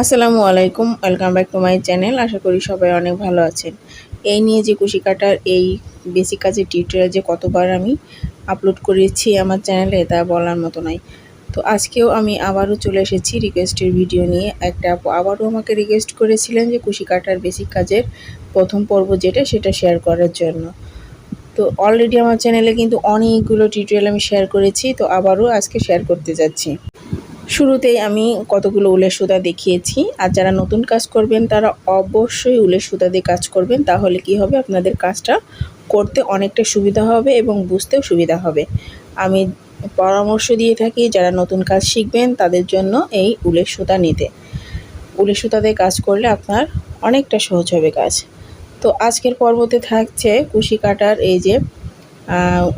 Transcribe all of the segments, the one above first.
আসসালামু আলাইকুম, welcome back to my channel. আশা করি সবাই অনেক ভালো আছেন। এই নিয়ে যে কুশি কাটার এই বেসিক কাজের টিউটোরিয়াল যে কতবার আমি আপলোড করেছি আমার চ্যানেলে তা বলার মতো নয়। তো আজকেও আমি আবারও চলে এসেছি রিকোয়েস্টের ভিডিও নিয়ে। একটা আপু আবারও আমাকে রিকোয়েস্ট করেছিলেন যে কুশি কাটার বেসিক কাজের প্রথম পর্ব যেটা সেটা শেয়ার করার জন্য। তো অলরেডি আমার চ্যানেলে কিন্তু অনেকগুলো টিউটোরিয়াল আমি শেয়ার করেছি, তো আবারও আজকে শেয়ার করতে যাচ্ছি। শুরুতেই আমি কতগুলো উলের সুতা দেখিয়েছি, আর যারা নতুন কাজ করবেন তারা অবশ্যই উলের সুতা দিয়ে কাজ করবেন। তাহলে কি হবে, আপনাদের কাজটা করতে অনেকটা সুবিধা হবে এবং বুঝতেও সুবিধা হবে। আমি পরামর্শ দিয়ে থাকি যারা নতুন কাজ শিখবেন তাদের জন্য এই উলের সুতা নিতে। উলের সুতা দিয়ে কাজ করলে আপনার অনেকটা সহজ হবে কাজ। তো আজকের পর্বতে থাকছে কুশি কাটার এই যে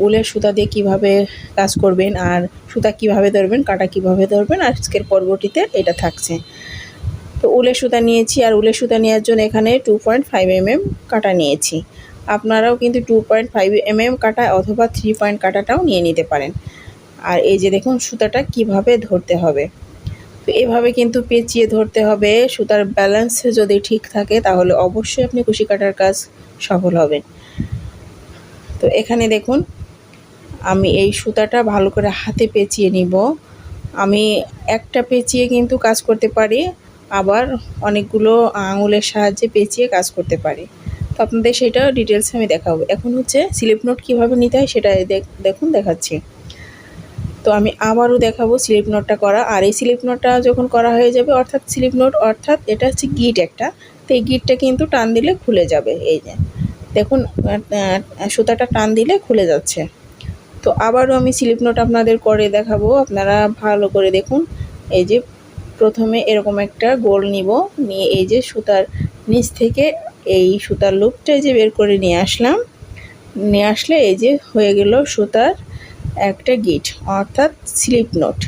উলের সুতা দিয়ে কীভাবে কাজ করবেন, আর সুতা কিভাবে ধরবেন, কাটা কিভাবে ধরবেন, আজকের পর্বটিতে এটা থাকছে। তো উলের সুতা নিয়েছি, আর উলের সুতা নেওয়ার জন্য এখানে 2.5 mm কাটা নিয়েছি। আপনারাও কিন্তু 2.5 mm কাটা অথবা 3 পয়েন্ট কাটাটাও নিয়ে নিতে পারেন। আর এই যে দেখুন সুতাটা কিভাবে ধরতে হবে। তো এভাবে কিন্তু পেঁচিয়ে ধরতে হবে। সুতার ব্যালেন্স যদি ঠিক থাকে তাহলে অবশ্যই আপনি কুশি কাটার কাজ সফল হবেন। তো এখানে দেখুন আমি এই সুতাটা ভালো করে হাতে পেঁচিয়ে নিব। আমি একটা পেঁচিয়ে কিন্তু কাজ করতে পারি, আবার অনেকগুলো আঙুলের সাহায্যে পেঁচিয়ে কাজ করতে পারি। তো আপনাদের সেটা ডিটেলসে আমি দেখাবো। এখন হচ্ছে স্লিপ নোট কীভাবে নিতে হয় সেটা দেখাচ্ছি। তো আমি আবারও দেখাবো স্লিপ নোটটা করা। আর এই স্লিপ নোটটা যখন করা হয়ে যাবে, অর্থাৎ স্লিপ নোট অর্থাৎ এটা হচ্ছে গিট একটা, তো এই গিটটা কিন্তু টান দিলে খুলে যাবে। এই যে দেখুন সুতাটা টান দিলে খুলে যাচ্ছে। তো আবারও আমি স্লিপ নোট আপনাদের করে দেখাবো, আপনারা ভালো করে দেখুন। এই যে প্রথমে এরকম একটা গোল নিব, নিয়ে এই যে সুতার নিচ থেকে এই সুতার লুপটা যে বের করে নিয়ে আসলে এই যে হয়ে গেল সুতার একটা গিট, অর্থাৎ স্লিপ নোট।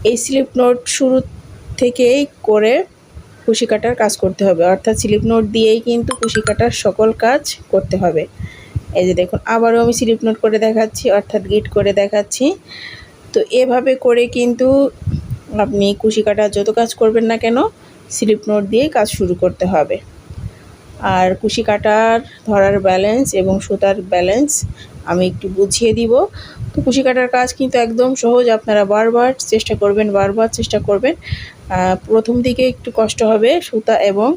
এই স্লিপ নোট শুরু থেকেই করে কুশি কাটার কাজ করতে হবে, অর্থাৎ স্লিপ নোট দিয়েই কিন্তু কুশি কাটার সকল কাজ করতে হবে। এই যে দেখুন আবারও আমি স্লিপ নোট করে দেখাচ্ছি, অর্থাৎ গিট করে দেখাচ্ছি। তো এভাবে করে কিন্তু আপনি কুশি কাটার যত কাজ করবেন না কেন স্লিপ নোট দিয়ে কাজ শুরু করতে হবে। আর কুশি কাটার ধরার ব্যালেন্স এবং সুতার ব্যালেন্স আমি একটু বুঝিয়ে দিব। তো কুশি কাটার কাজ কিন্তু একদম সহজ, আপনারা বারবার চেষ্টা করবেন। প্রথম দিকে একটু কষ্ট হবে সুতা এবং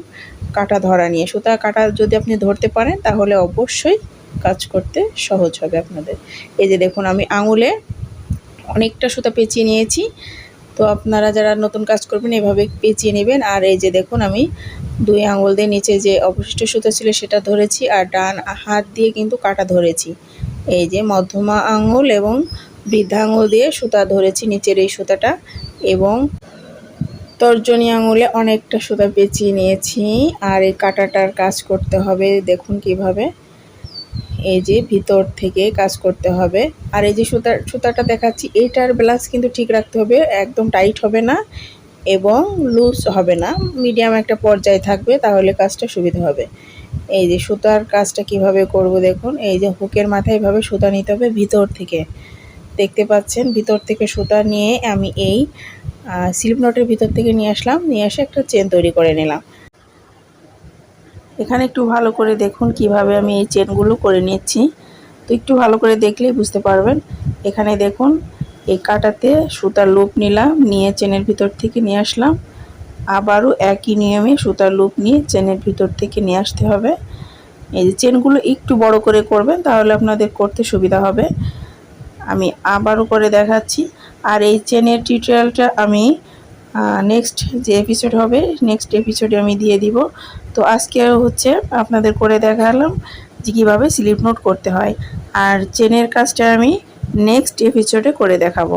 কাটা ধরা নিয়ে। সুতা কাটা যদি আপনি ধরতে পারেন তাহলে অবশ্যই কাজ করতে সহজ হবে আপনাদের। এই যে দেখুন আমি আঙুলে অনেকটা সুতা পেঁচিয়ে নিয়েছি। তো আপনারা যারা নতুন কাজ করবেন এভাবে পেঁচিয়ে নেবেন। আর এই যে দেখুন আমি 2 আঙুল দিয়ে নিচে যে অবশিষ্ট সুতা ছিল সেটা ধরেছি, আর ডান হাত দিয়ে কিন্তু কাটা ধরেছি। এই যে মধ্যমা আঙুল এবং বৃদ্ধা আঙুল দিয়ে সুতা ধরেছি নিচের এই সুতাটা, এবং তর্জনী আঙুলে অনেকটা সুতা পেঁচিয়ে নিয়েছি। আর এই কাটাটার কাজ করতে হবে দেখুন কিভাবে, এই যে ভিতর থেকে কাজ করতে হবে। আর এই যে সুতাটা দেখাচ্ছি এইটার ব্যালেন্স কিন্তু ঠিক রাখতে হবে, একদম টাইট হবে না এবং লুজ হবে না, মিডিয়াম একটা পর্যায়ে থাকবে, তাহলে কাজটা সুবিধা হবে। এই যে সুতার কাজটা কিভাবে করব দেখুন, এই যে হুকের মাথায় এভাবে সুতা নিতে হবে ভিতর থেকে, দেখতে পাচ্ছেন ভিতর থেকে সুতা নিয়ে আমি এই স্লিপ নোটের ভিতর থেকে নিয়ে এসে একটা চেন তৈরি করে নিলাম। এখানে একটু ভালো করে দেখুন কিভাবে আমি এই চেনগুলো করে নিচ্ছি। তো একটু ভালো করে দেখলেই বুঝতে পারবেন। এখানে দেখুন এই কাটাতে সুতার লুপ নিলাম, নিয়ে চেনের ভিতর থেকে নিয়ে আসলাম। আবারও একই নিয়মে সুতার লুপ নিয়ে চেনের ভিতর থেকে নিয়ে আসতে হবে। এই যে চেনগুলো একটু বড় করে করবেন তাহলে আপনাদের করতে সুবিধা হবে। আমি আবারও করে দেখাচ্ছি। আর এই চেনের টিউটোরিয়ালটা আমি নেক্সট যে এপিসোড হবে নেক্সট এপিসোডে আমি দিয়ে দিব। তো আজকে হচ্ছে আপনাদের করে দেখালাম যে কীভাবে স্লিপ নোট করতে হয়, আর চেনের কাজটা আমি নেক্সট এপিসোডে করে দেখাবো।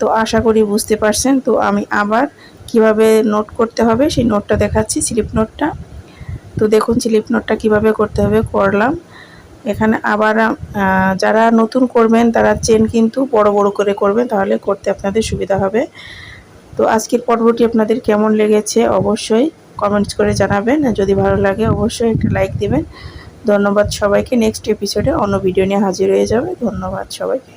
তো আশা করি বুঝতে পারছেন। তো আমি আবার কিভাবে নোট করতে হবে সেই নোটটা দেখাচ্ছি, স্লিপ নোটটা। তো দেখুন স্লিপ নোটটা কীভাবে করতে হবে করলাম। এখানে আবার যারা নতুন করবেন তারা চেন কিন্তু বড় বড় করে করবেন, তাহলে করতে আপনাদের সুবিধা হবে। তো আজকের পর্বটি আপনাদের কেমন লেগেছে অবশ্যই কমেন্টস করে জানাবেন, যদি ভালো লাগে অবশ্যই একটা লাইক দিবেন। ধন্যবাদ সবাইকে। নেক্সট এপিসোডে অন্য ভিডিও নিয়ে হাজির হয়ে যাবে। ধন্যবাদ সবাইকে।